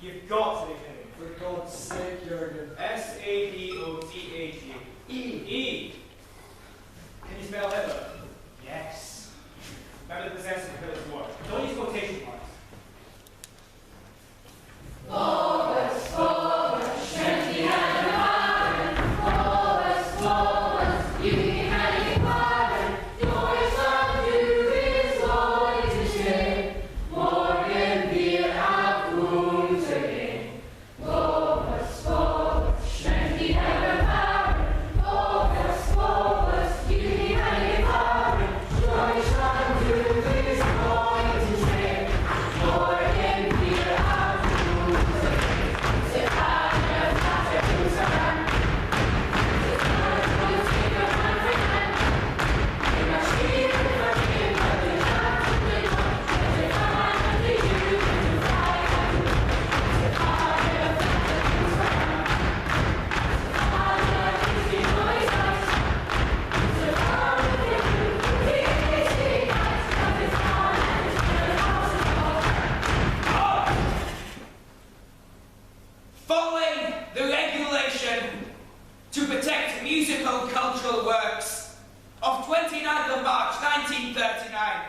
You've got to be kidding. For God's sake, Jurgen. S-A-D-O-T-H-E. E. Can you spell Hitler? Yes. Remember the possessive of Hitler's word. Don't use quotation marks. Vorwärts, vorwärts, schnell die Hände fahren. Vorwärts, vorwärts, die Hände fahren. Deutschland, du willst heute stehen. Morgen wir auf untergehen. Vorwärts, vorwärts, schnell die Hände fahren. Vorwärts, vorwärts, die Hände fahren. Deutschland, du willst heute stehen. Morgen wir auf Following the regulation to protect musical cultural works of 29th of March 1939,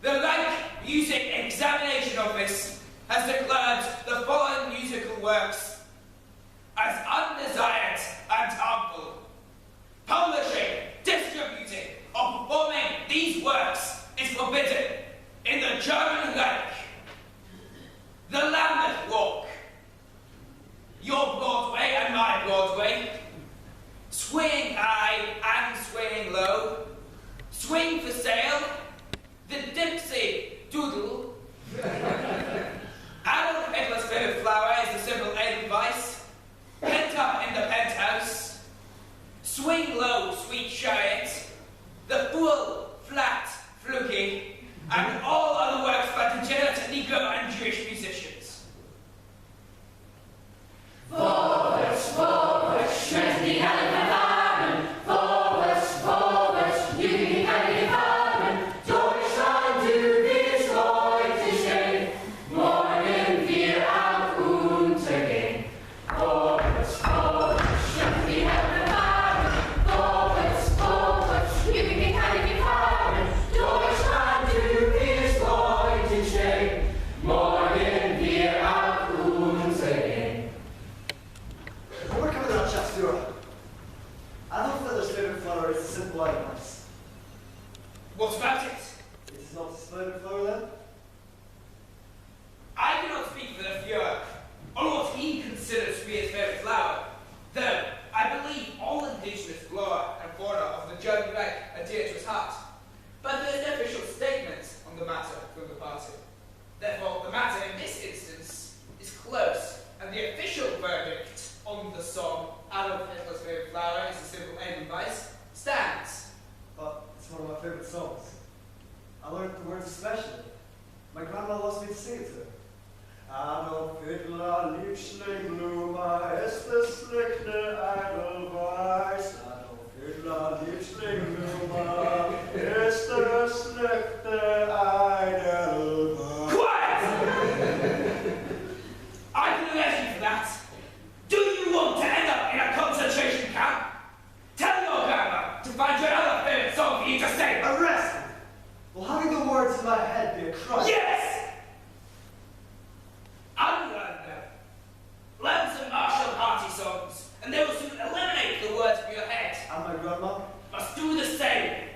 the Reich Music Examination Office has declared the following musical works as undesired and harmful. Publishing, distributing, or performing these works is forbidden in the German Reich. The Lambeth Walk, your Broadway and my Broadway, swinging high and swinging low, swing for sale, the Dipsy Doodle, Adolf Hitler's favorite flower is the simple Edelweiss, pent up in the penthouse, swing low, sweet chariot, the full, flat, fluky, and all other works by degenerate Negro and Jewish musicians. Vorwärts, vorwärts, schnell die Hände fahren. Vorwärts, vorwärts, die Hände fahren. Deutschland, du wirst heute stehen. Morgen wir auch untergehen. Vorwärts, vorwärts, schnell die Hände fahren. Vorwärts, vorwärts, die Hände fahren. Deutschland, du wirst heute stehen. Morgen wir auch untergehen. We're coming to Shakespeare. Adolf Hitler's favorite flower is the simple Edelweiss. What about it? It is not his favorite flower then? I cannot speak for the Fuhrer on what he considers to be his favorite flower, though I believe all indigenous flora and fauna of the German Reich are dear to his heart. But there is no official statement on the matter from the party. Therefore, the matter in this instance is close, and the official verdict on the song Adolf Hitler's favorite flower is the simple Edelweiss stands. But it's one of my favorite songs. I learned the words especially. My grandma loves me to sing it to her. Adolf Hitler, Liebling Blume, ist es schlichte Edelweiss. Adolf Hitler, Liebling Blume, ist es schlichte Edelweiss. Quiet! I can arrest you for that. Do you want to end up in a concentration camp? Tell your grandma to find you another favorite song for you to sing. Arrest me! Will having the words in my head be a crime? Yes! Unlearn them. Learn some martial party songs, and they will soon eliminate the words from your head. And my grandma? Must do the same.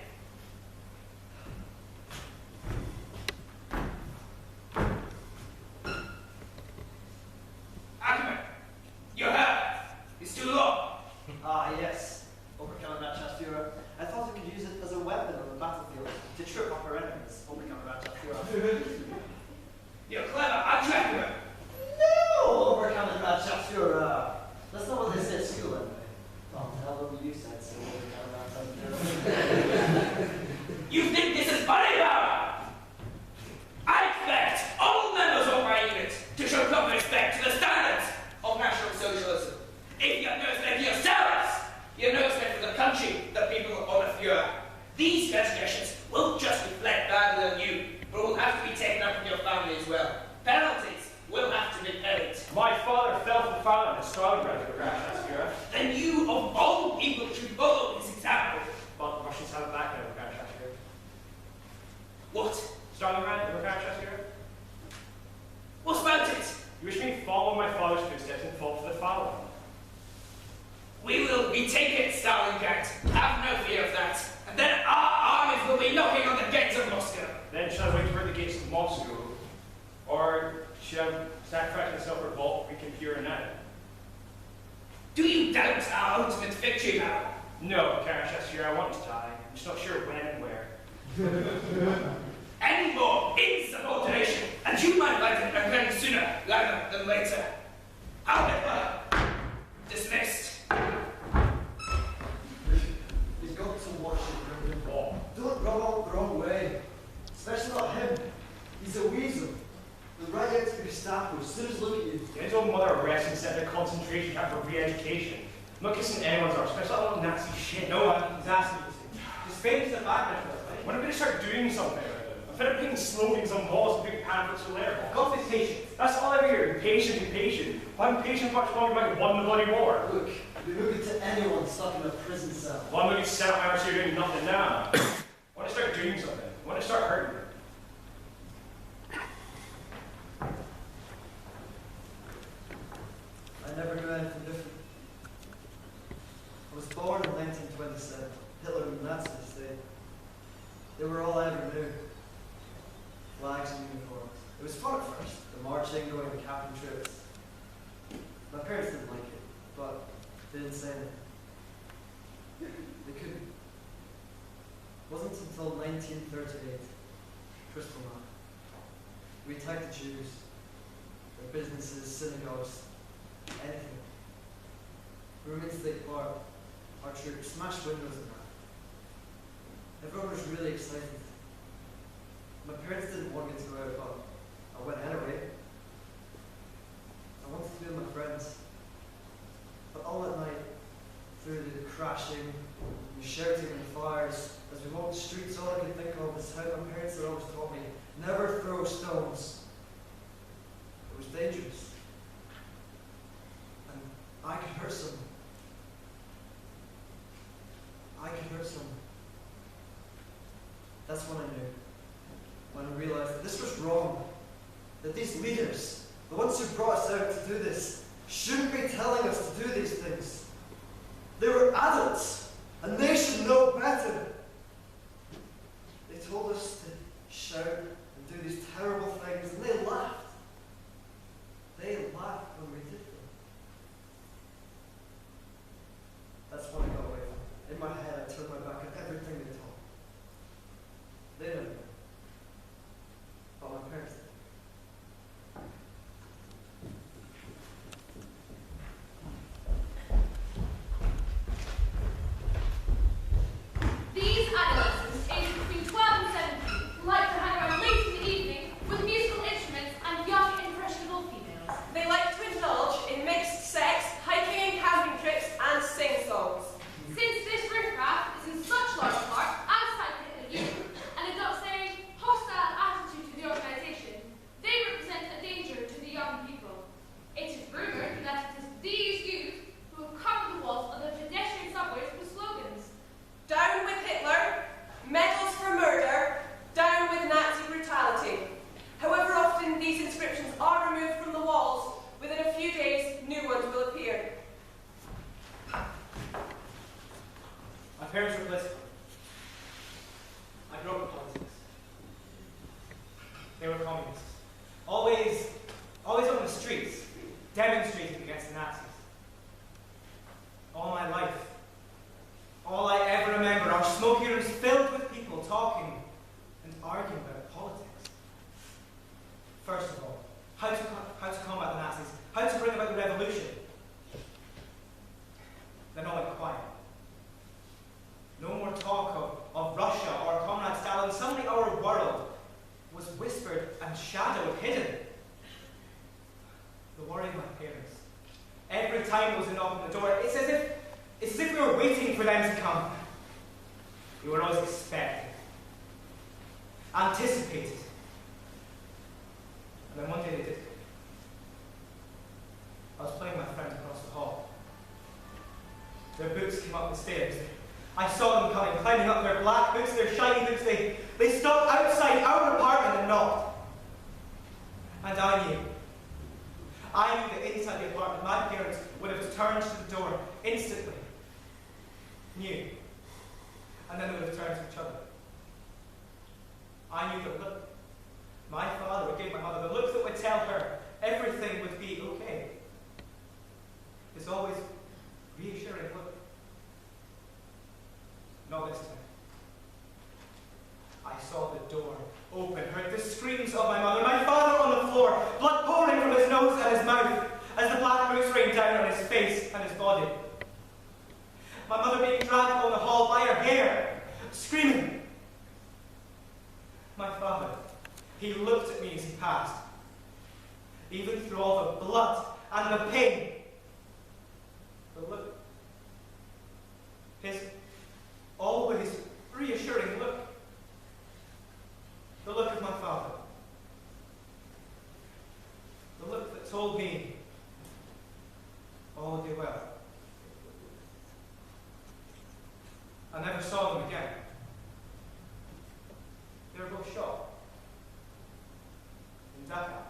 finally as well. Penalties will have to be paid. My father fell for the fountain at Stalingrad, Your Grandchester. Then you, of all people, should follow his example. But the Russians have it back now, Your Grandchester. What? Stalingrad, Your Grandchester. What about it? You wish me to follow my father's footsteps and fall for the fountain. We will retake it, Stalingrad. Have no fear of that. And then our armies will be knocking on the gates of Moscow. Then shall I wait for the gates of Moscow? Or shall I sacrifice myself for revolt, weak and pure now? Do you doubt our ultimate victory now? No, Grandchester, I want to die. I'm just not sure when and where. Any more insubordination, and you might like it again sooner rather than later. However, dismissed. He's got to watch it, Reverend. Don't rub out the wrong way. Especially not him. He's a weasel. He'll ride out to the Gestapo as soon as look at you. Get his own mother arrested and sent to a concentration camp for re-education. I'm not kissing anyone's arse, especially that little Nazi shit. No one is asking you to. Just fade to the background for us, right? When are we going to start doing something about it? I'm fed up putting slogans on walls and big pamphlets for there. God is patient. That's all I ever hear. Patient, impatient. If I'm patient much longer, I might have won the bloody war. Look, you're looking to anyone stuck in a prison cell. Well, I'm going to be set up hours here doing nothing now. I want to start doing something. I want to start hurting. I never knew anything different. I was born in 1927. Hitler and the Nazis, they were all I ever knew. Flags and uniforms. It was fun at first, the marching, going to camping trips. My parents didn't like it, but they didn't say anything. They couldn't. It wasn't until 1938, Kristallnacht. We attacked the Jews, their businesses, synagogues, anything. We were in State Park. Our troops smashed windows and that. Everyone was really excited. My parents didn't want me to go out, but I went anyway. I wanted to be with my friends. But all at night, through the crashing, and shouting and fires, as we walked the streets, all I could think of is how my parents had always taught me, never throw stones. It was dangerous. And I could hurt someone. I could hurt someone. That's when I knew. When I realized that this was wrong. That these leaders, the ones who brought us out to do this, shouldn't be telling us to do these things. They were adults, and they should know better. They told us to shout and do these terrible things, and they laughed. They laughed when we did them. That's when I got away from it. In my head, I turned my back on everything they taught. They never knew. But my parents did. These adolescents, aged between 12 and 17, who like to hang around late in the evening with musical instruments and young, impressionable females. They like to indulge in mixed sex, hiking and camping trips, and sing-songs. Since this riffraff is in such large part outside the Hitler Youth and adopts a hostile attitude to the organization, they represent a danger to the young people. It is rumored that it is these youth who have covered the walls of the pedestrian subways with slogans. Down with Hitler, medals for murder, down with Nazi brutality. However often these inscriptions are removed from the walls, within a few days new ones will appear. My parents were political. I grew up in politics. They were communists. Always on the streets, demonstrating against the Nazis. All my life, all I ever remember are smoky rooms filled with people talking and arguing about politics. First of all, how to combat the Nazis, how to bring about the revolution. Then all went quiet. No more talk of Russia or Comrade Stalin. Suddenly our world was whispered and shadowed, hidden. The worry of my parents. Every time there was a knock on the door, it's as if we were waiting for them to come. We were always expected, anticipated. come up the stairs. I saw them coming, climbing up their black boots, their shiny boots. They stopped outside our apartment and knocked. And I knew that inside the apartment, my parents would have turned to the door instantly. Knew. And then they would have turned to each other. I knew the look my father would give my mother, the look that would tell her everything would be okay. This always reassuring look. Not this time. I saw the door open, heard the screams of my mother, my father on the floor, blood pouring from his nose and his mouth as the black boots rained down on his face and his body. My mother being dragged along the hall by her hair, screaming. My father, he looked at me as he passed, even through all the blood and the pain. The look, his always reassuring look. The look of my father. The look that told me all would be well. I never saw them again. They were both shot in Dhaka.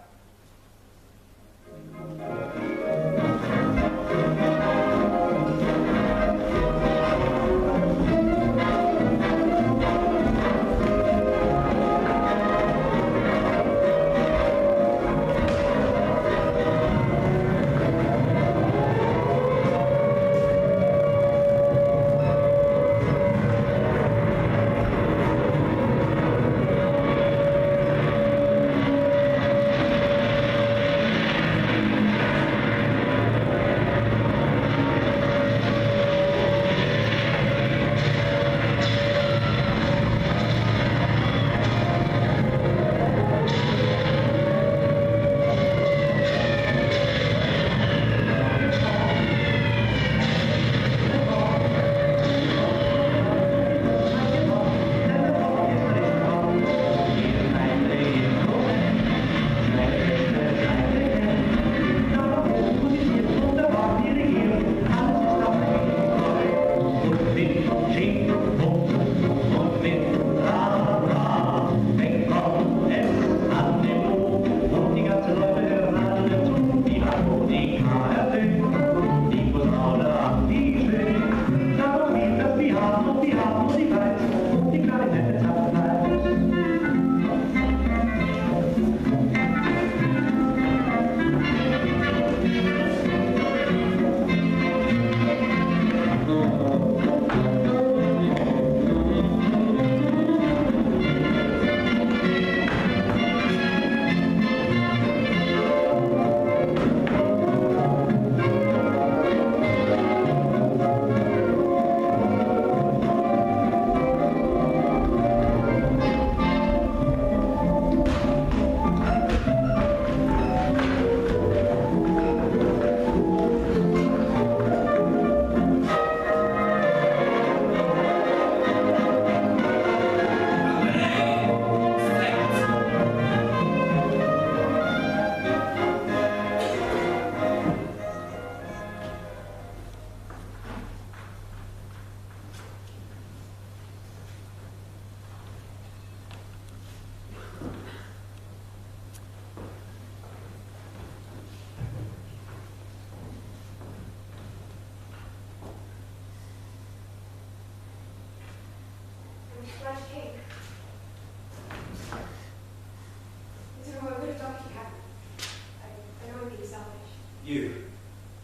You.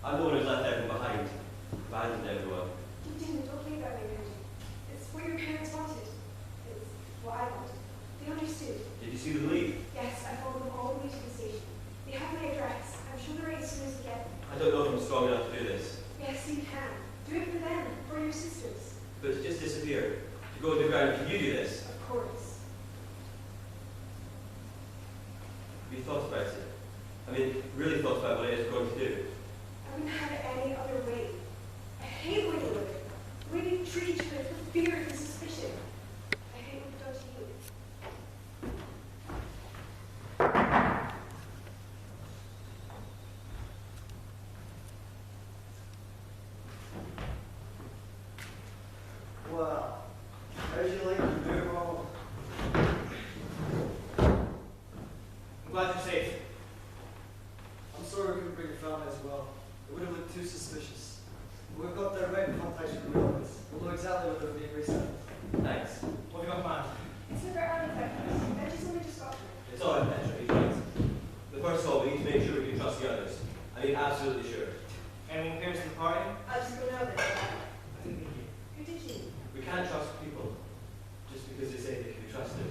I'm the one who's left everyone behind. Abandoned everyone. You didn't. Don't leave that way, Benji. It's what your parents wanted. It's what I wanted. They understood. Did you see them leave? Yes, I followed them all the way to the station. They have my address. I'm sure they're right as soon as we get them. I don't know if I'm strong enough to do this. Yes, you can. Do it for them, for your sisters. But to just disappear, to go underground, can you do this? Of course. Have you thought about it? I mean, really thought about what it is we're going to do? I wouldn't have it any other way. I hate the way they look. The way they treat each other with fear and suspicion. I hate what they've done to you. glad you're safe. I'm sorry we couldn't bring your family as well. It would have looked too suspicious. But we've got direct contact from Edelweiss. We'll know exactly where they're being resettled. Thanks. What have you got planned? It's never unexpected. I just only just got here. It's all right, Petra, he's right. But first of all, we need to make sure we can trust the others. I mean, absolutely sure. Anyone appears to the party? I'll just go now then. I didn't mean you. Who did you? We can't trust people just because they say they can be trusted.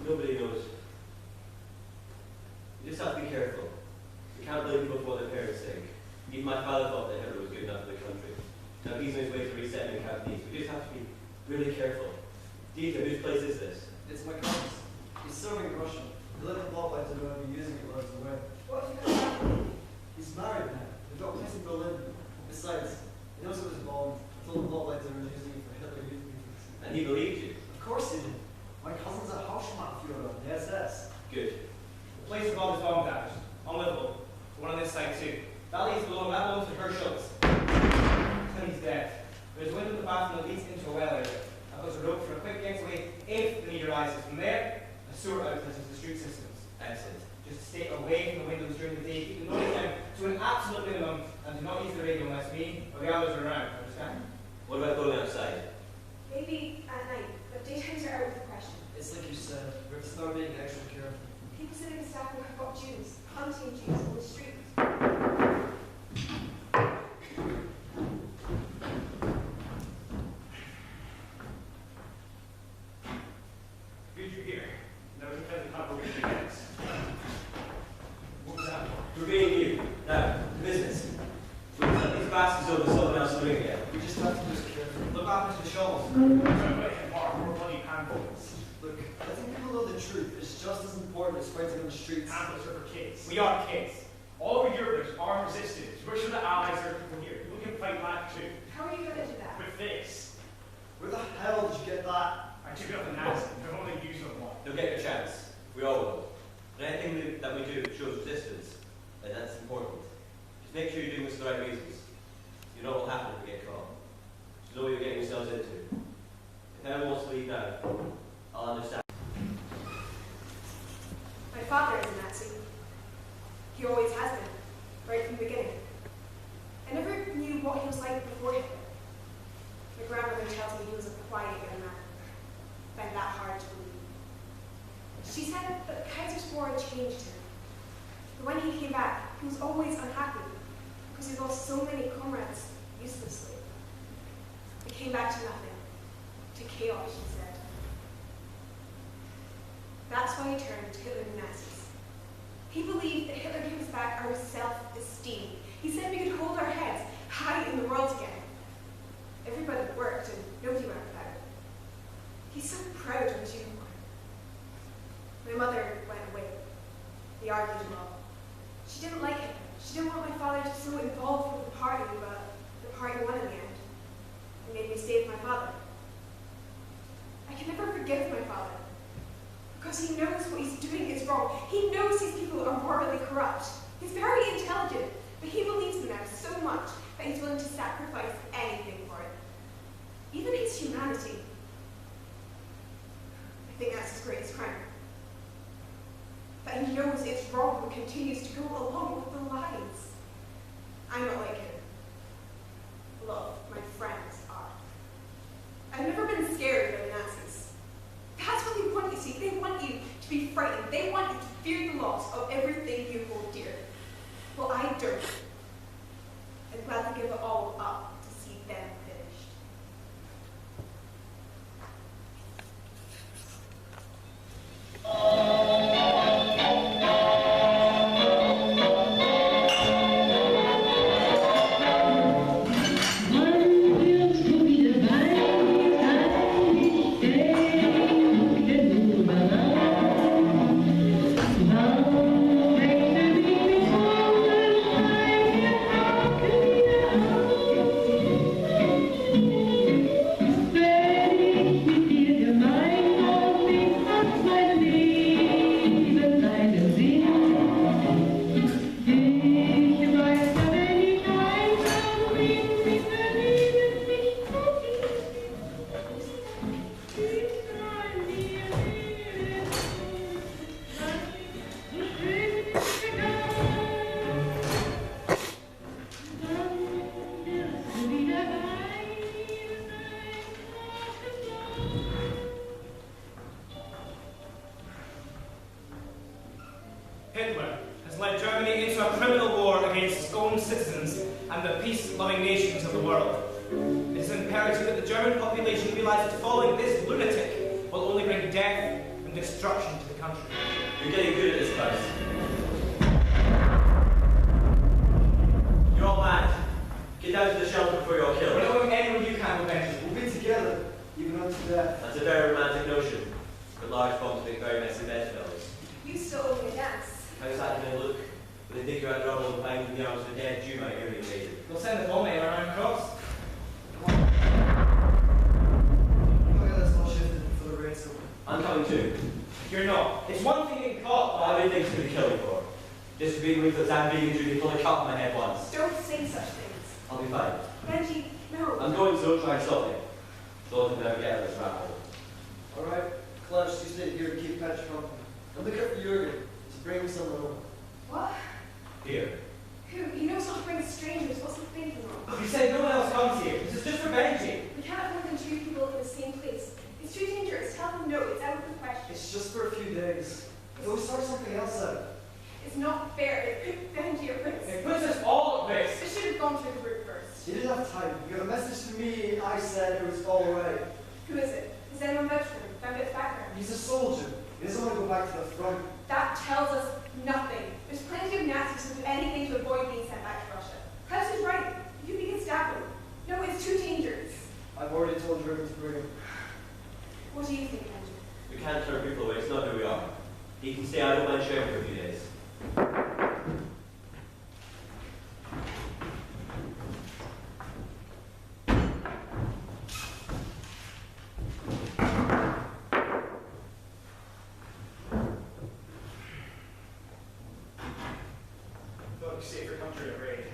Nobody knows. You just have to be careful. We can't blame people for what their parents think. Even my father thought that Hitler was good enough for the country. Now he's on his way to resetting Camp Nice. We just have to be really careful. Dieter, whose place is this? It's my cousin's. He's serving Russian. He left the ball by to go and be using it while I was away. What have you got planned? He's married now. They've got a place in Berlin. Besides, he knows it was a bomb. I told him ball lights were using it for Hitler youth meetings. And he believed you. Of course he did. My cousin's a Hausmann-Führer on the SS. Good. The place of all this bomb damage. Unlivable. The one on this side too. That leads below, that belongs to Herschel's. He's dead. There's a window in the bathroom that leads into a well area. I've got a rope for a quick getaway if the need arises. From there, a sewer outlet into the street systems. Excellent. Just stay away from the windows during the day. Keep the noise down to an absolute minimum and do not use the radio unless me or the others are around. Understand? What about going outside? Maybe at night, but daytimes are out of the question. It's like you said, we're just not being extra careful. People sitting in staff have got Jews, hunting Jews on the street. Did you hear? There was a fairly complicated case. What was that for? We're being you. Now, business. We've let these bastards over someone else doing it. We just have to be careful. Look what happens to the shawls. More bloody pamphlets. Look, I think people know the truth. It's just as important as fighting on the streets. Pamphlets are for kids. We are kids. All of Europe is armed resistance. We're sure the allies are people here. People can fight back too. How are you going to do that? With this. Where the hell did you get that? I took it off the Nazi. I've only used it once. You'll get your chance. We all will. But anything that we do that shows resistance, that's important. Just make sure you're doing this for the right reasons. You know what will happen if you get caught. You know what you're getting yourselves into. If anyone wants to leave now, I'll understand. My father is a Nazi. He always has been, right from the beginning. I never knew what he was like before Hitler. My grandmother tells me he was a quiet young man. I find that hard to believe. She said that Kaiser's war changed him. But when he came back, he was always unhappy because he lost so many comrades uselessly. It came back to nothing, to chaos, she said. That's why he turned to Hitler and the Nazis. He believed that Hitler gave us back our self-esteem. He said we could hold our heads high in the world again. Everybody worked and nobody went without it. He's so proud of his uniform. My mother went away. They argued a lot. She didn't like Hitler. She didn't want my father to be so involved with the party, but the party won in the end. It made me stay with my father. I can never forgive my father. Because he knows what he's doing is wrong. He knows these people are morally corrupt. He's very intelligent, but he believes in them so much that he's willing to sacrifice anything for it. Even his humanity. I think that's his greatest crime. That he knows it's wrong and continues to go along with the lies. I'm not like him. A lot of my friends are. I've never been scared of the Nazis. That's what they want, you see. They want you to be frightened. They want you to fear the loss of everything you hold dear. Well, I don't. I'd rather give it all up to see them finished. Hitler has led Germany into a criminal war against its own citizens and the peace-loving nations of the world. It is imperative that the German population realize that following this lunatic will only bring death and destruction to the country. You're getting good at this, guys. You're all mad. Get down to the shelter before you're all killed. We're not going anywhere you can, Benji. We'll be together, even unto death. That's a very romantic notion, but large bombs make very messy bedfellows. You still owe me a dance. How's that going to look when they dig you out of rubble and find in the arms of a dead Jew might hear you later? We'll send the bomb around across. Okay, let's all shift it before the rain's over. I'm coming too. You're not. It's one thing getting caught, How many things could we kill you for? Just for being weak that I'm being injured, you pulled a cut on my head once. Don't say such things. I'll be fine. Benji, no. I'm going, so don't try and stop me. So I can never get out of this rat hole. Alright, Clarence, you stay here to keep Patrick company. And look up for Jurgen to bring someone over. What? Here. Who? You know it's not to bring strangers. What's the thinking wrong? You said no one else comes here. This is just for Benji. We can't have more than 2 people in the same place. It's too dangerous. Tell them no. It's out of the question. It's just for a few days. We'll sort something else out. It's not fair. It put Benji at risk. It puts us all at risk. It should have gone through the route first. You didn't have time. You got a message to me. I said it was all right. Who is it? Has anyone vouched for him? Found out his background? He's a soldier. He doesn't want to go back to the front. That tells us nothing. There's plenty of Nazis who do anything to avoid being sent back to Russia. Klaus is right. You can stab him. No, it's too dangerous. I've already told Jurgen to bring him. What do you think, Benji? We can't turn people away. It's not who we are. He can stay. I don't mind sharing for a few days. Safer country to raid.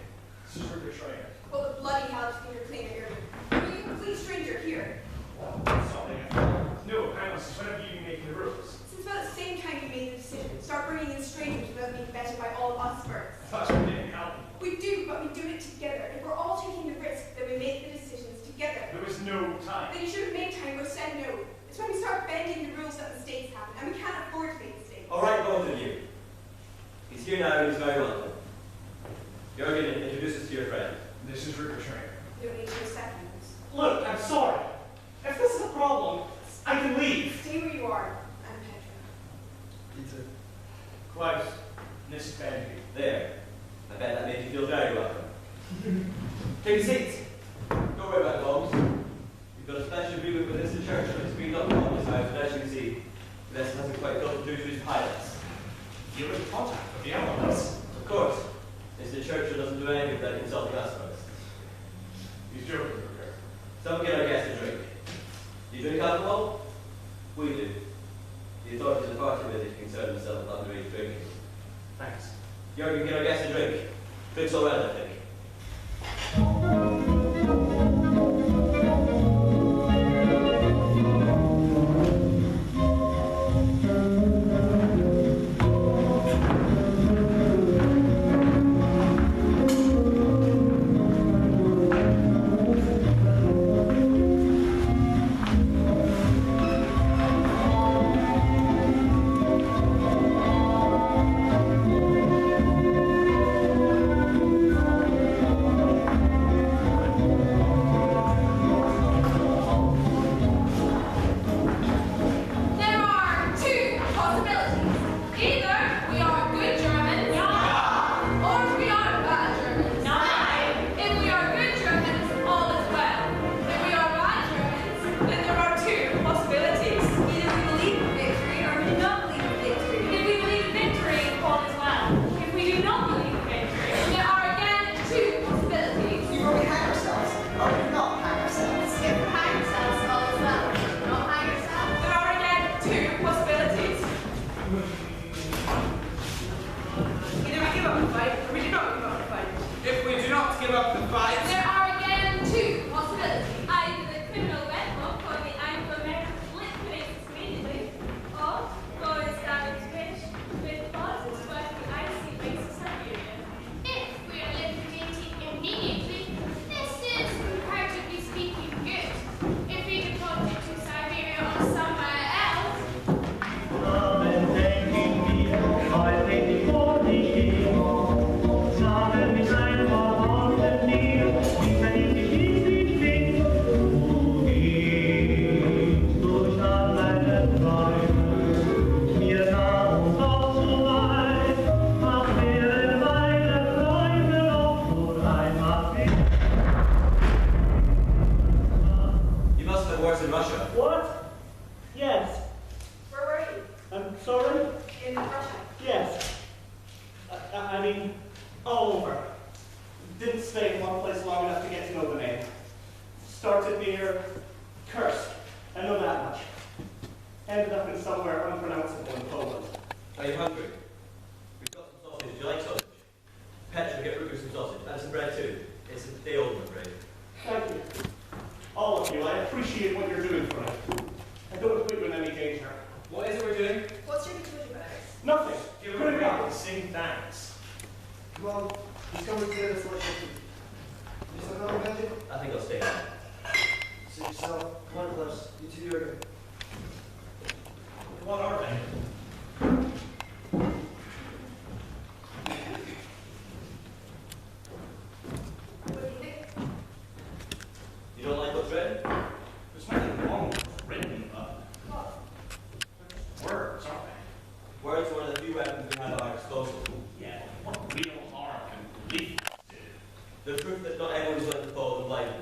This is where you're trying. What the bloody hell do you think you're claiming here? Are you a complete stranger here? Something. No, hang on. Since when have you been making the rules? Since about the same time you made the decision, start bringing in strangers without being vetted by all of us first. I thought you didn't help. We do, but we do it together. If we're all taking the risk, then we make the decisions together. There was no time. Then you should have made time or said no. It's when we start bending the rules that mistakes happen, and we can't afford to make mistakes. All right, both of you. He's here now and he's very welcome. Jurgen, introduce us to your friend. This is Rupert Schrager. We don't need to seconds. Look, I'm sorry. If this is a problem, I can leave. Stay where you are. I'm Petra. Peter. Klaus, this is Benji. There. I bet that made you feel very welcome. Take a seat. Don't worry about the bombs. We've got a special agreement with this church and it's been up on this house, and as you can see, this hasn't quite got to do to his pilots. You were in contact with the Edelweiss. Of course. It's the church that doesn't do anything without consulting us first. He's joking, Rupert. Some get our guests a drink. Do you drink alcohol? We do. The authorities of the party visit concern themselves with underage drinking. Thanks. Jurgen, get our guests a drink. Drink's all right, I think. In Russia? Yes. I mean, all over. Didn't stay in one place long enough to get to know the name. Started near Kursk. I know that much. Ended up in somewhere unpronounceable in Poland. Are you hungry? We've got some sausage. Do you like sausage? Petra, get Ruger some sausage. And some bread too. It's a day old, I'm afraid. Thank you. All of you, I appreciate what you're doing for me. I don't want to put you in any danger. What is it we're doing? What's your gratuity about? Nothing. Give Put her it a down. and sing thanks. Come on, he's coming to the selection. You still coming, Benji? I think I'll stay here. Suit yourself. Come on, Clips. You two, Jurgen. What are they? What do you think? You don't like what's written? There's nothing wrong with what's written, but What? they're just words, aren't they? Words are one of the few weapons we have at our disposal. Yeah, what real harm can leaflets do? The proof that not everyone's going to follow them blindly.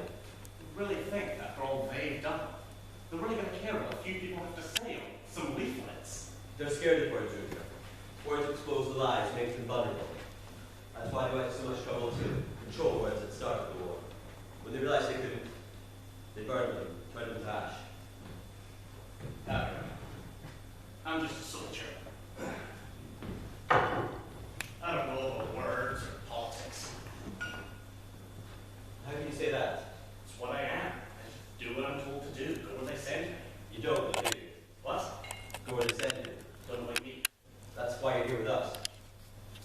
You really think, after all they've done, they're really going to care what a few people have to say on some leaflets? They're scared of words, Ruger. Words expose the lies, make them vulnerable. That's why they went to so much trouble to control words at the start of the war. When they realized they couldn't, they burned them, turned them to ash. I don't know. I'm just a soldier. I don't know about words or politics. How can you say that? It's what I am. I just do what I'm told to do, go where they send me. You don't, do you? What? Go where they send you. Don't know what you mean. That's why you're here with us.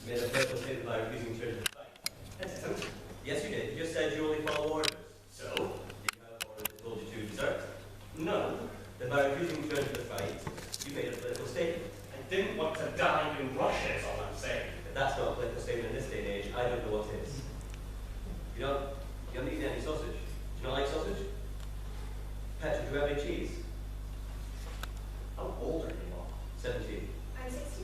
You made a personal statement by refusing to enter the fight. That's it. Yes, you did. You just said you only follow orders. So? Did you have orders that told you to desert? No. Then by refusing to enter the fight, you made a political statement. I didn't want to die in Russia, is all I'm saying. If that's not a political statement in this day and age, I don't know what is. You don't eat any sausage. Do you not like sausage? Petra, do you have any cheese? How old are you all? 17. I'm 60.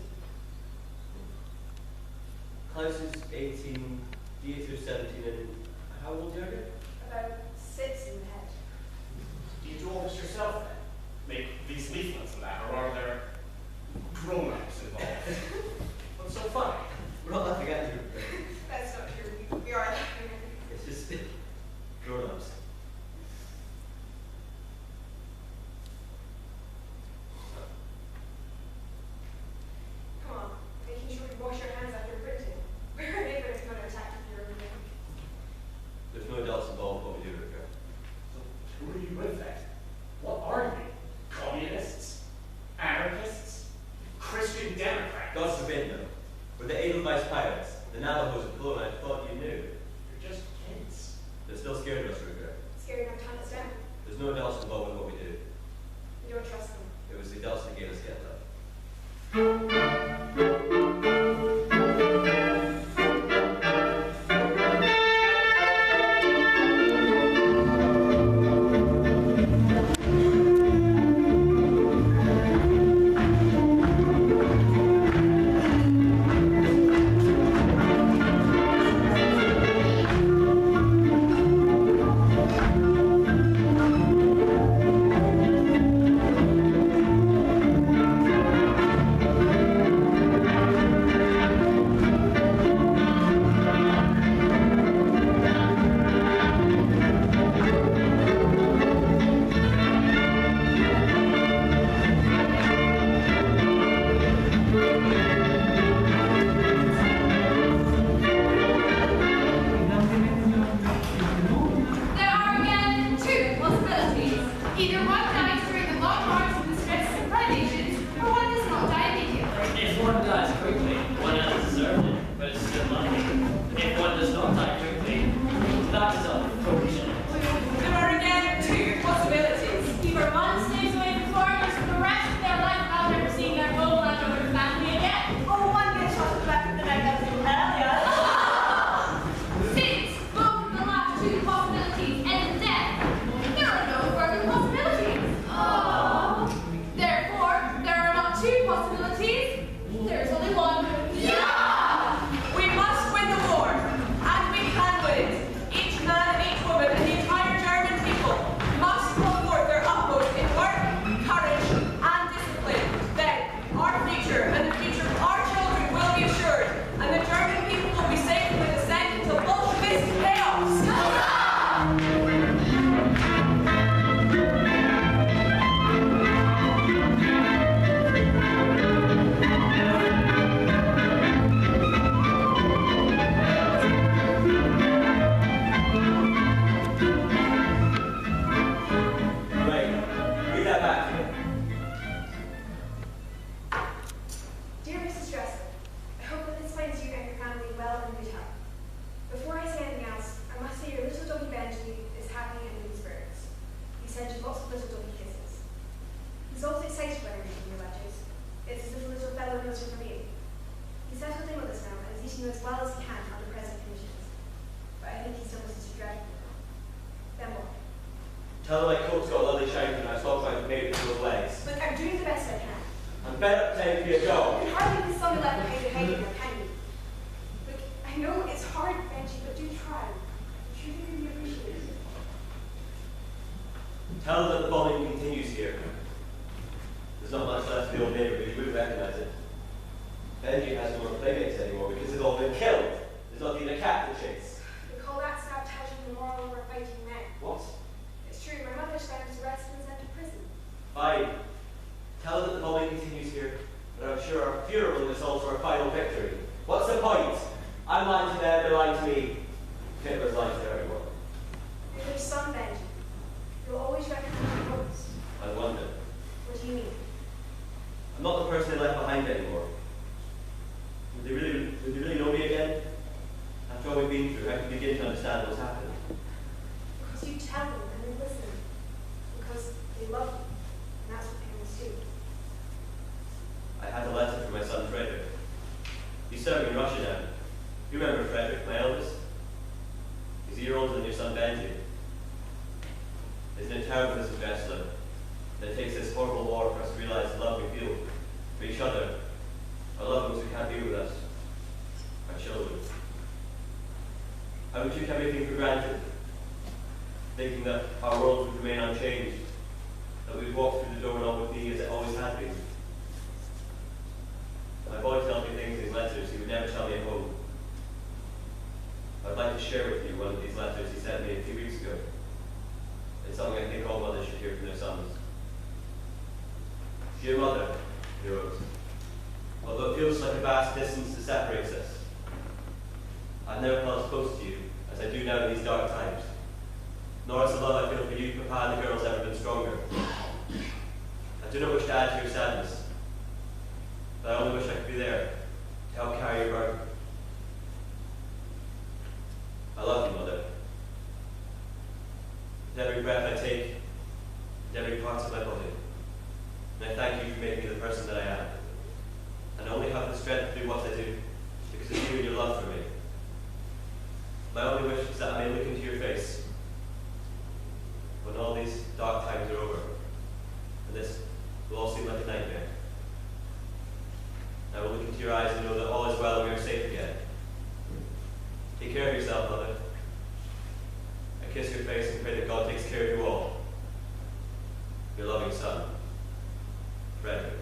Klaus is 18, Dieter is 17, and how old are you? About 6 in the head. Do you do all this yourself then? Make these leaflets and that, or are there grown-ups involved? What's so funny? We're not laughing at you. That's not true. We are laughing. It's just grown-ups. Come on. Making sure we wash our hands after printing. Where are they going to come and attack if you're over There's no adults involved in what we do, Rutger. So who are you with then? What are you? Communists? Anarchists? Christian Democrats? God forbid, no. We're the Edelweiss Pirates. The Navajos of Kelowna. I thought you knew. You're just kids. They're still scared of us, Rutger. Scared enough to hunt us down. There's no adults involved in what we do. We don't trust them. It was the adults that gave us get up. Therefore, there are not two possibilities. There is only one. finds you and your family well and good health. Before I say anything else, I must say your little doggy Benji is happy and in spirits. He sent you lots of little doggy kisses. He's also excited when I'm reading your letters. It's as if a little fellow knows you from you. He's settled in with us now and is eating as well as he can under present conditions. But I think he's done what he's dreadful now. Then what? Tell them my coat's got a lovely shine and I stopped trying to paint it with those legs. Look, I'm doing the best I can. I'm better pretending to be a dog. You can hardly be son left behind the hiding now, can you? Look, I know it's hard, Benji, but do try. I'm sure they really appreciate it. Tell them that the bombing continues here. There's not much left of the old neighborhood, you wouldn't recognize it. Benji has no more playmates anymore because they've all been killed. There's not even a cat to chase. We call that sabotaging the moral over fighting men. What? It's true, my mother's found was arrested and sent to prison. Fine. Tell them that the bombing continues here, but I'm sure our funeral will result for our final victory. What's the point? I'm lying to them, they're lying to me. Hitler's lying to everyone. You're their son, Benji. You'll always recognize your votes. I wonder. What do you mean? I'm not the person they left behind anymore. Would they really know me again? After all we've been through, I can begin to understand what's happened. Because you tell them and they listen. Because they love you. And that's what parents do. I had a letter from my son Frederick. He's serving in Russia now. You remember Frederick, my eldest? He's a year older than your son Benji. Isn't it terrible, Mrs. Dressler, that it takes this horrible war for us to realize the love we feel for each other, our loved ones who can't be with us, our children. How we took everything for granted, thinking that our world would remain unchanged, that we'd walk through the door and all would be as it always had been. My boy tells me things in his letters he would never tell me at home. I'd like to share with you one of these letters he sent me a few weeks ago. It's something I think all mothers should hear from their sons. Dear mother, he wrote, although it feels like a vast distance that separates us, I've never felt as close to you as I do now in these dark times. Nor has the love I feel for you, Papa, and the girls ever been stronger. I do not wish to add to your sadness, but I only wish I could be there to help carry your burden. I love you, Mother. With every breath I take, and every part of my body. And I thank you for making me the person that I am. And I only have the strength to do what I do because of you and your love for me. My only wish is that I may look into your face when all these dark times are over, and this will all seem like a nightmare. I will look into your eyes and know that all is well and we are safe again. Take care of yourself, Mother. I kiss your face and pray that God takes care of you all. Your loving son, Frederick.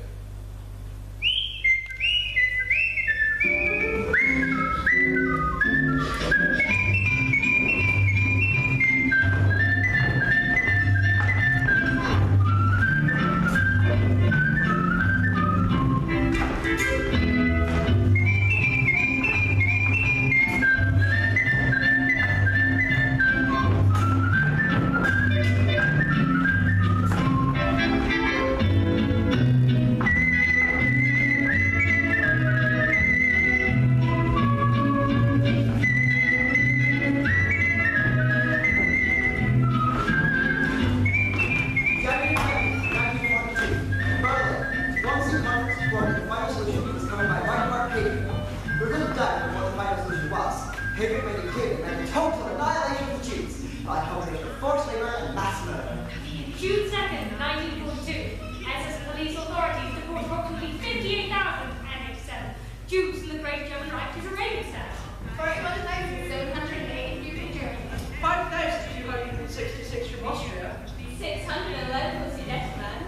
June 2nd, 1942, SS police authorities report approximately 58,097 Jews in the Great German Reich to Regenstadt. 41,780 Jews in Germany. 5,266 from Austria. 611 from Sudetenland.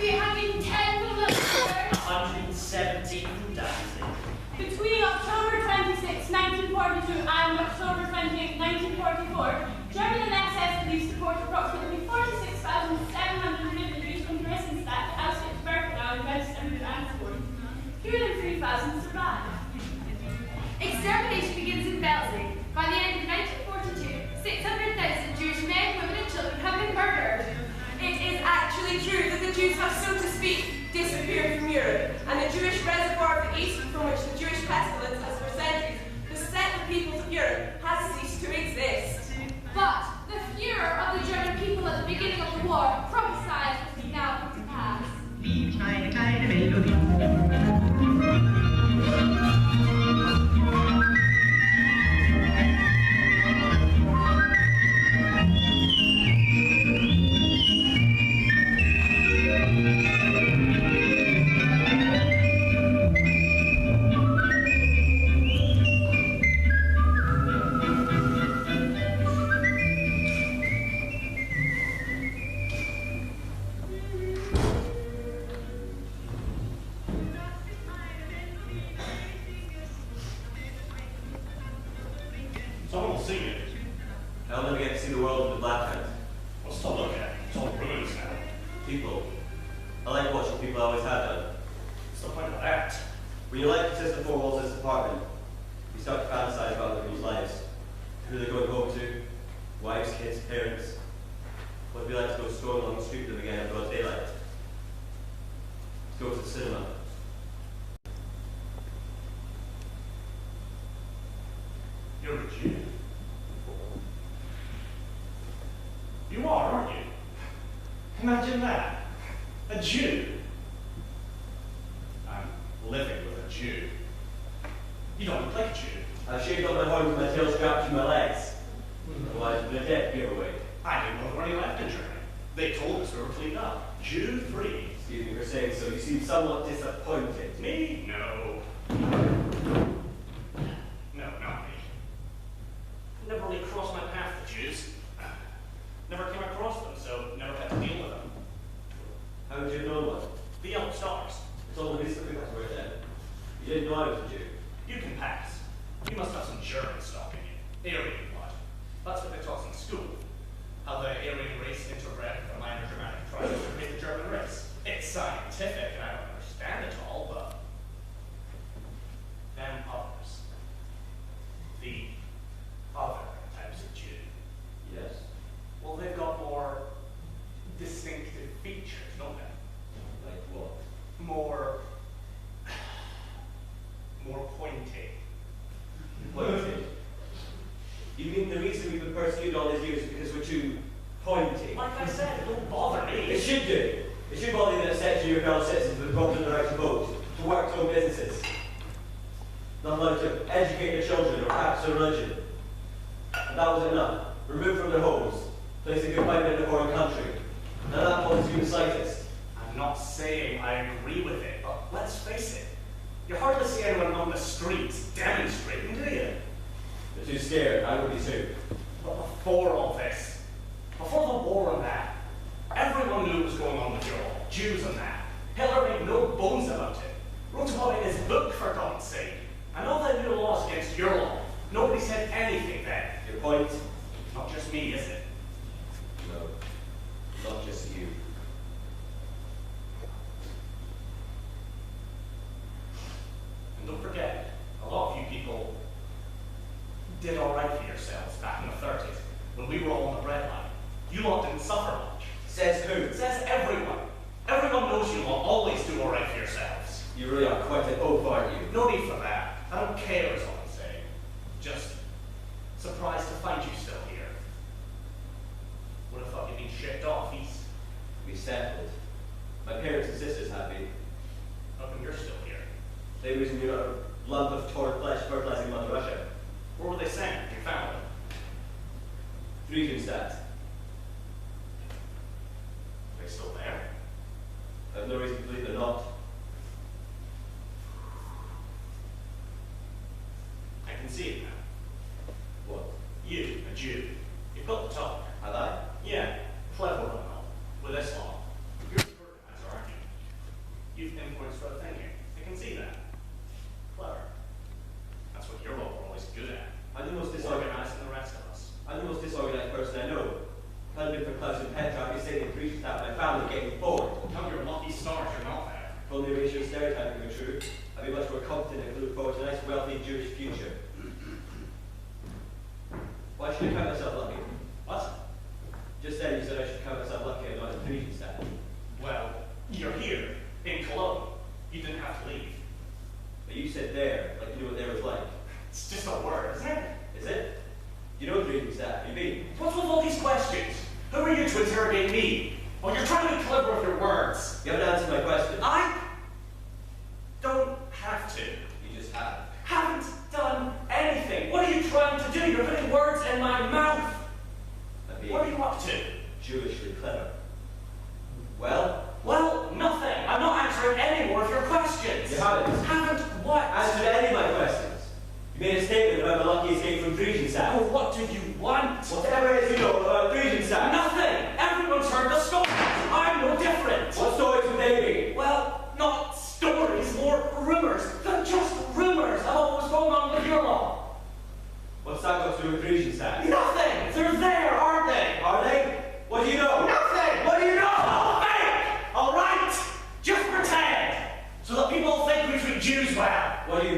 310 from Luxembourg. 117 from Danzig. Between October 26, 1942 and October 28, 1944, German and SS police report approximately 46,750 Jews from Dresdenstadt to Auschwitz-Birkenau and Dresden and Antwerp. Fewer than 3,000 survived. Extermination begins in Belgium. By the end of 1942, 600,000 Jewish men, women, and children have been murdered. It is actually true that the Jews have, so to speak, disappeared from Europe, and the Jewish reservoir of the East, from which the Jewish pestilence I'll never get to see the world in the blackout. What's to look at? It's all ruins now. People. I like watching people I always have done. What's the point of that? When your life consists of four walls in this apartment, you start to fantasize about other people's lives. Who they're going home to, wives, kids, parents. What it'd be like to go strolling along the street with them again in broad daylight. To go to the cinema. You're a Jew. You are, aren't you? Imagine that. A Jew. I'm living with a Jew. You don't look like a Jew. I've shaved off my horns and my tail strapped to my legs. Otherwise, it's been a death giveaway. I didn't know there were any left in Germany. They told us we were cleaned up. Jew-free. Excuse me for saying so. You seem somewhat disappointed. Me? No. No, not me. Never really crossed my path, the Jews. Never came across them, so never had to deal with them. How would you have known one? The Yellow Stars. It's all the reason we got to work then. You didn't know I was a Jew. You can pass. You must have some German stock in you. Aryan blood. That's what they taught us in school. How the Aryan race interbred with a minor Germanic tribe to create the German race. It's scientific, and I don't understand it all, but them others. The other types of Jew. Yes. Well, they've got more distinctive features, don't they? Like what? More pointy. Pointy. You mean the reason we've been persecuted all these years is because we're too pointy? Like I said, it don't bother me. It should do. It should bother you that a section of your fellow citizens with problems in the right to vote, to work to own businesses, not allowed to educate their children or practice their religion. And that wasn't enough. Removed from their homes, placed a confinement in a foreign country. None of that bothers you the slightest. I'm not saying I agree with it, but let's face it. You hardly see anyone on the streets demonstrating, do you? They're too scared. I would be too. But before all this, before the war and that, everyone knew what was going on with your law, Jews and that. Hitler made no bones about it. Wrote about it in his book, for God's sake. And all the new laws against your law. Nobody said anything then. Your point? Not just me, is it? No. Not just you. And don't forget, a lot of you people did all right for yourselves back in the 30s, when we were all on the breadline. You lot didn't suffer much. Says who? Says everyone. Everyone knows you lot always do all right for yourselves. You really are quite an oaf, aren't you? No need for that. I don't care is all I'm saying. Just surprised to find you still here. Would have thought you'd been shipped off east. We settled. My parents and sisters have been. How come you're still here? They reason you're not a lump of torn flesh fertilizing Mother Russia. Where were they sent? You found them. Friedrichstadt. Are they still there? I have no reason to believe they're not. I can see it now. What? You, a Jew. You've got the talk. Have I? Yeah, clever and all. With this law. You're the organizer, aren't you? You've influenced our thinking. I can see that. Clever. That's what your law were always good at. I'm the most disorganized. Organized than the rest of us. I'm the most disorganized person I know. If it hadn't been for Klaus and Petra, I'd be staying in Friedrichstadt with my family getting bored. Count your lucky stars, you're not there. If only the ratio stereotyping were true, I'd be much more competent and could look forward to a nice, wealthy Jewish future. Why should I count myself lucky? What? Just then you said I should count myself lucky I'm not in Friedrichstadt. Well, you're here, in Cologne. You didn't have to leave. But you said there, like you knew what there was like. It's just a word, isn't it? Is it? You know Friedrichstadt, have you been? What's with all these questions? Who are you to interrogate me? Oh, you're trying to be clever with your words. You haven't answered my question. I don't have to. You just have. Haven't done anything. What are you trying to do? You're putting words in my mouth. I'm being What are you up to? Jewishly clever. Well? Well, nothing. I'm not answering any more of your questions. You haven't. Haven't what? Answered any of my questions. You made a statement about my lucky escape from Friedrichstadt. Oh, what do you want? Whatever it is you know about Friedrichstadt. Nothing. Everyone's heard the stories. I'm no different. What stories would they be? Well, not stories, more rumors. They're just rumors about what was going on with your law. What's that got to do with Friedrichstadt? Nothing. They're there.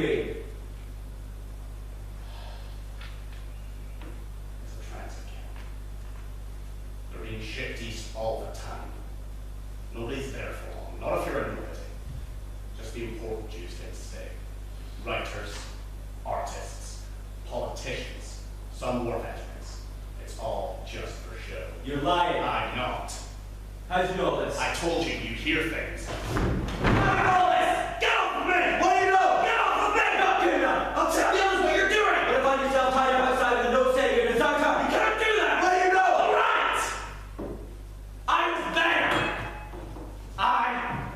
mean? It's a transit camp. They're being shipped east all the time. Nobody's there for long, not if you're in Normandy. Just the important Jews get to stay. Writers, artists, politicians, some war veterans. It's all just for show. You're lying. I'm not. How'd you know this? I told you you'd hear things. How do you know this? Get off of me! What do you know? Get off of me! Not good enough! I'll tell you what you're doing! You're gonna find yourself tied up outside with a note saying you're in a dark top. You can't do that! What do you know? All right! I was there! I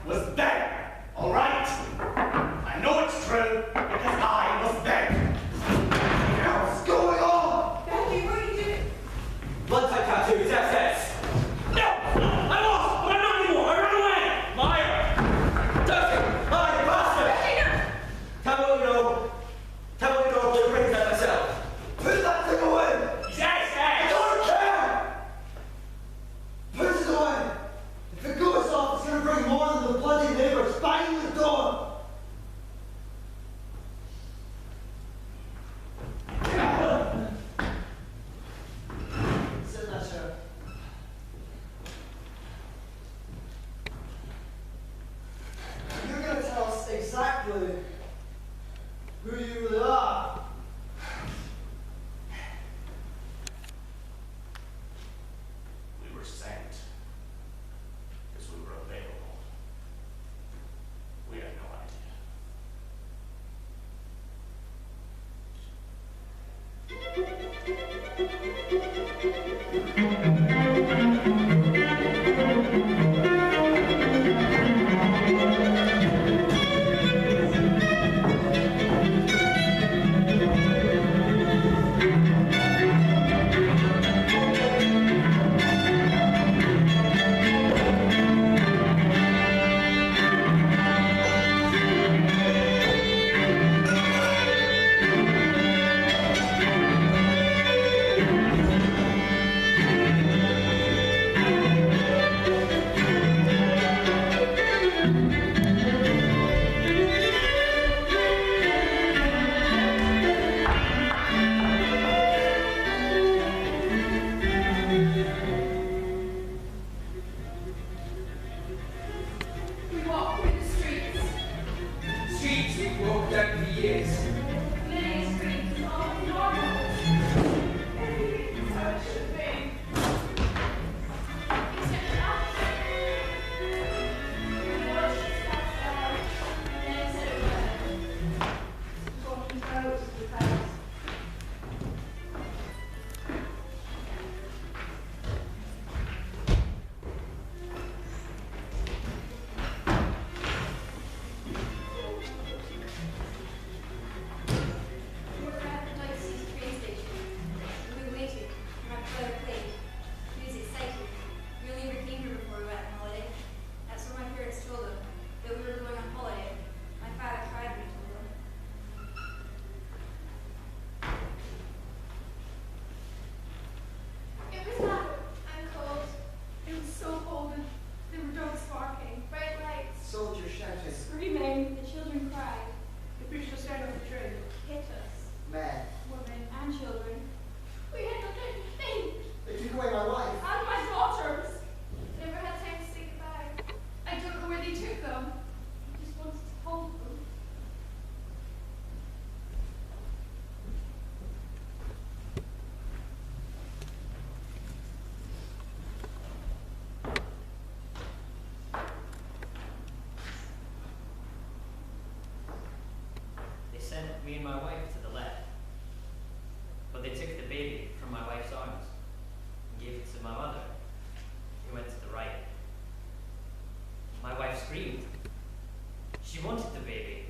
was there! All right? I know it's true because I was there. What's going on? Daddy, what are you doing? Blood type tattoos, SS. No! I lost! But I'm not anymore! I ran away! Liar! Dirty! Lying bastard! Tell me what you know. Tell me what you know of blueprints like myself. Put that thing away! He's SS! I don't care! Put it away! If it goes off, it's gonna bring more than the bloody neighbors banging the door! Sit in that chair. You're gonna tell us exactly who you really are. We were sent because we were available. We had no idea. We walk through the streets. Streets we've walked down for years. Many streets is all normal. Everything's how it should be. Except that. The world just passed down. And then said it was. Talking about the past. We were at the Dicey's train station. We waited. My brother played. He was excited. We only ever came here before we went on holiday. That's where my parents told him that we were going on holiday. My father cried when he told him. It was hot and cold. It was so cold and there were dogs barking, bright lights, Soldier shouting. screaming. The children cried. The pushed us out of the train. Hit us. Man, Women and children. We had nothing to think. they took away my wife. And my daughters. Never had time to say goodbye. I don't know where they took them. I just wanted to hold them. They sent me and my wife to the left, but they took the baby from my wife's arms and gave it to my mother, who went to the right. My wife screamed. She wanted the baby.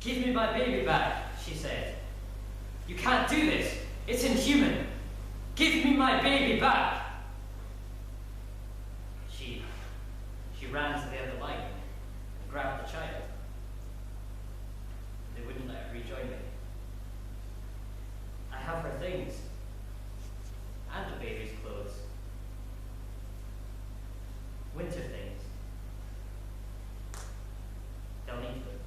"Give me my baby back," she said. "You can't do this. It's inhuman. Give me my baby back." She ran to the other line and grabbed the child. They wouldn't let her rejoin me. I have her things. And the baby's clothes. Winter things. They'll need them.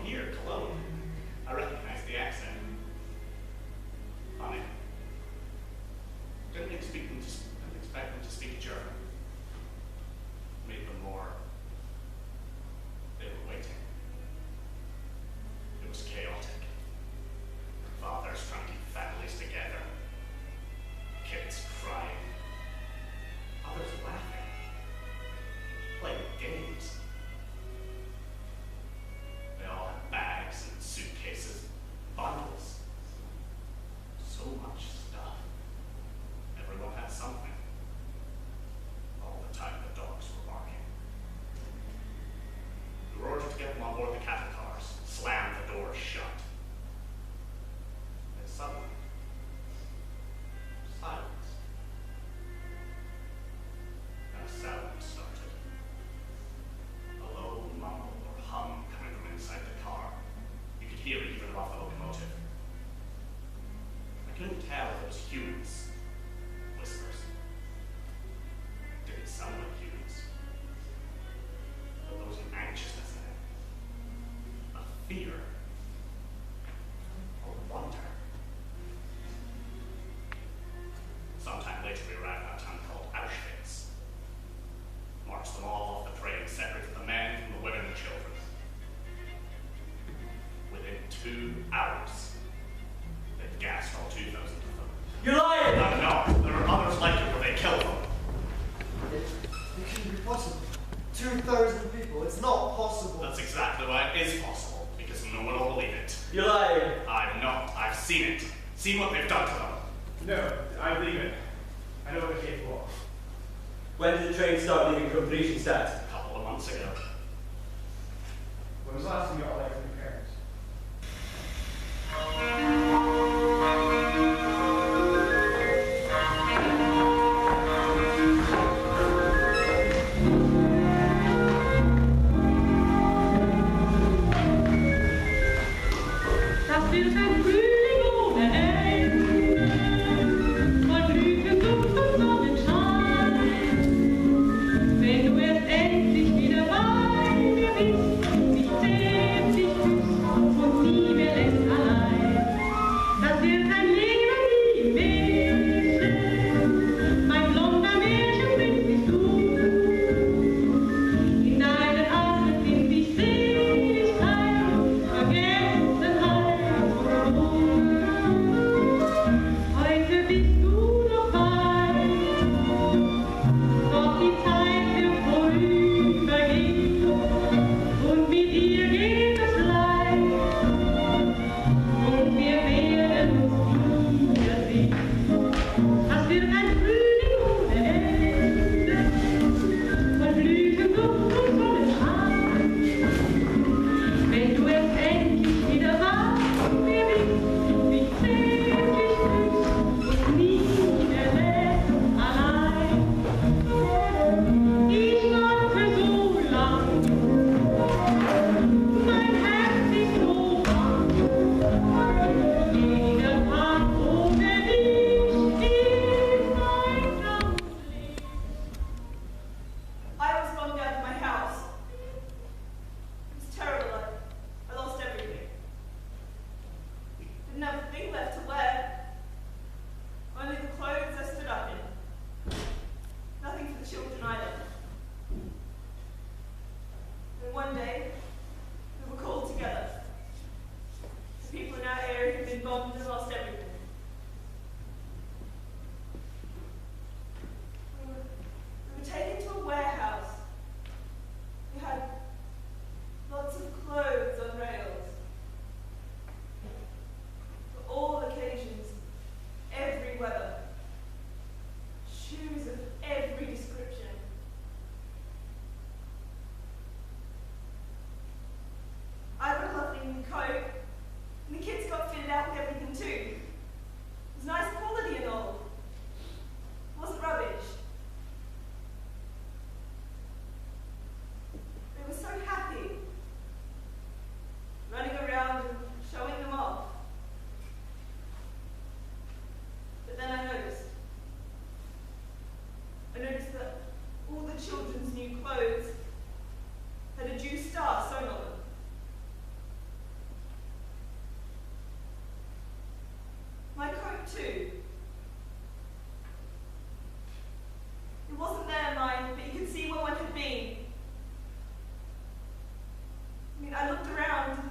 from here, Cologne. I recognize the accent. Funny. Didn't expect them to speak German. Made them more. They were waiting. It was chaotic. Fathers trying to keep families together. Kids crying. Others laughing. Playing games. They all had bags and suitcases, bundles. So much stuff. Everyone had something. All the time the dogs were barking. We were ordered to get them on board the cattle cars, slam the doors shut. And suddenly, silence. And a sound started. A low mumble or hum coming from inside the car. You could hear it even above the locomotive. I couldn't tell if it was humans. Whispers. Didn't sound like humans. But there was an anxiousness in it. A fear. A wonder. Sometime later we arrived at a town called Auschwitz. Marched them all off the train, separated the men from the women and children. Within 2 hours, they gassed all 2,000 of them. You're lying! I'm not. There are others like it where they kill them. It couldn't be possible. 2,000 people. It's not possible. That's exactly why it is possible, because no one will believe it. You're lying! I'm not. I've seen it. Seen what they've done to them. No, I believe it. I know what they're capable of. When did the train start leaving Friedrichstadt? A couple of months ago. When was the last time you got a letter from your parents? Das wird ein Frühling ohne Ende, voll Blüten, Duft und Sonnenschein. Wenn du erst endlich wieder bei mir bist, mich zählt, dich küsst und nie mehr lässt allein. Das wird ein Leben wie im Märchen, mein blonder Märchenprinz bist du. In deinen Armen find ich Seligkeit, Vergessenheit. Heute bist du noch weit, doch die Zeit wird vorübergehen und mit ihr geht es leicht und wir werden uns wiedersehen. Das wird ein Frühling ohne Ende, von Blüten, Duft und Sonnenschein. Wenn du erst endlich wieder bei mir bist, mich zärtlich küsst und nie mehr lässt allein. Ich warte so lang, mein Herz ist so bang. Jeder Tag ohne dich ist ein Traumlied. I was bummed out of my house. It was terrible. I lost everything. Didn't have a thing left to wear. Only the clothes I stood up in. Nothing for the children either. And one day, we were called together. The people in our area had been bombed and lost everything. We were taken to a warehouse. We had lots of clothes on rails. For all occasions, every weather. Shoes of every description. I got a lovely new coat, and the kids got fitted out with everything too. It wasn't their mind, but you could see where one had been. I mean, I looked around and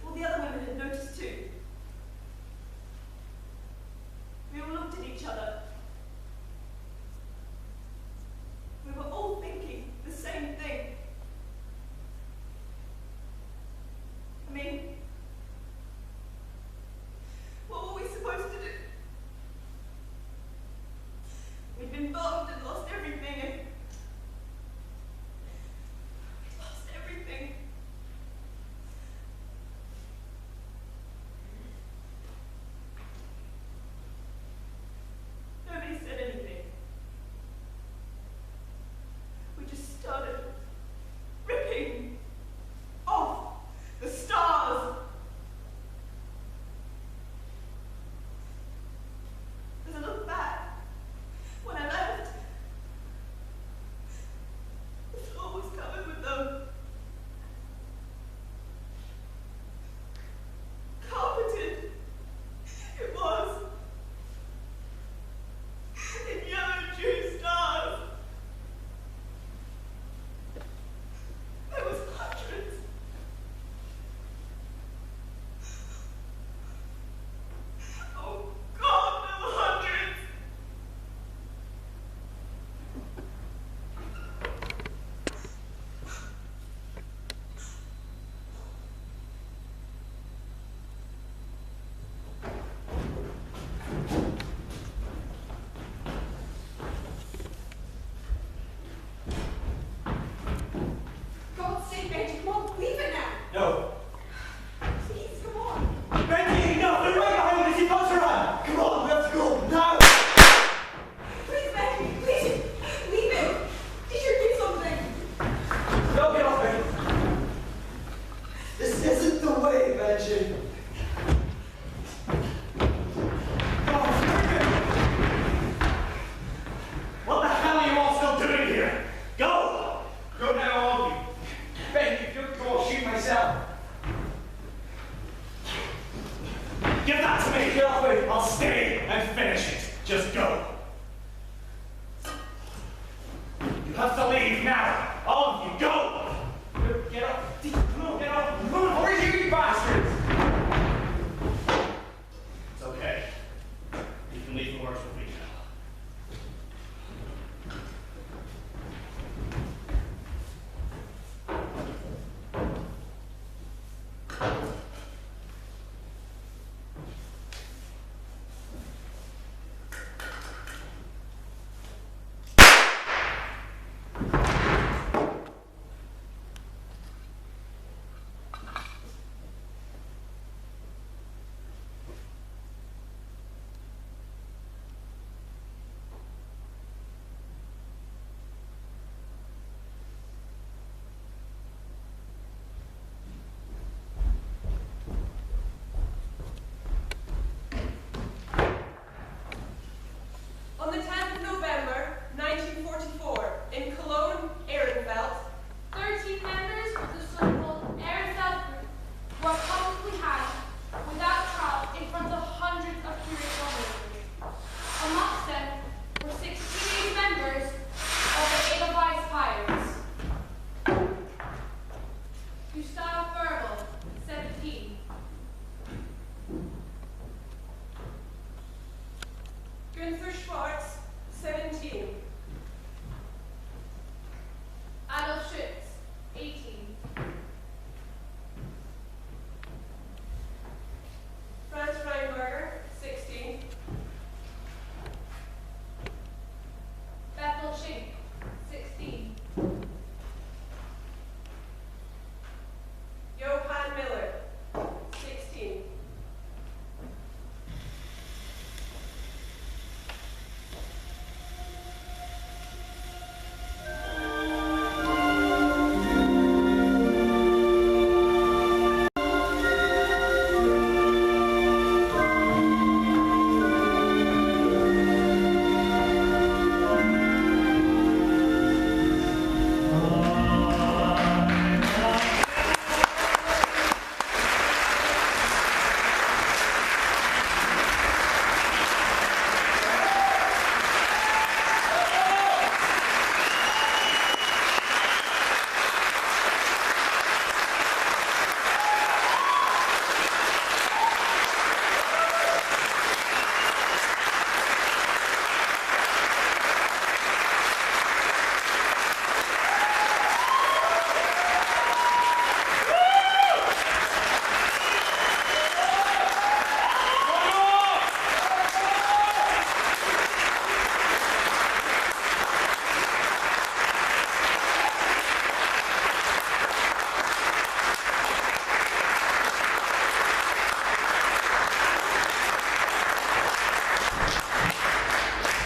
all the other women had noticed too. We all looked at each other. We were all thinking the same thing. I mean, what were we supposed to do? We'd been bombed and lost everything, and lost everything. Nobody said anything. We just started ripping off the stars. As I look back, when I left, the floor was covered with them. Carpeted. It was. In yellow true stars. There was hundreds. Oh God, there were hundreds. God's sake, Benji, come on, leave it now. No. Please, come on. Benji, no, they're right behind us. You've got to run. Come on, we have to go now. Please, Benji, please, leave it. You should do something. No, get off me. This isn't the way, Benji.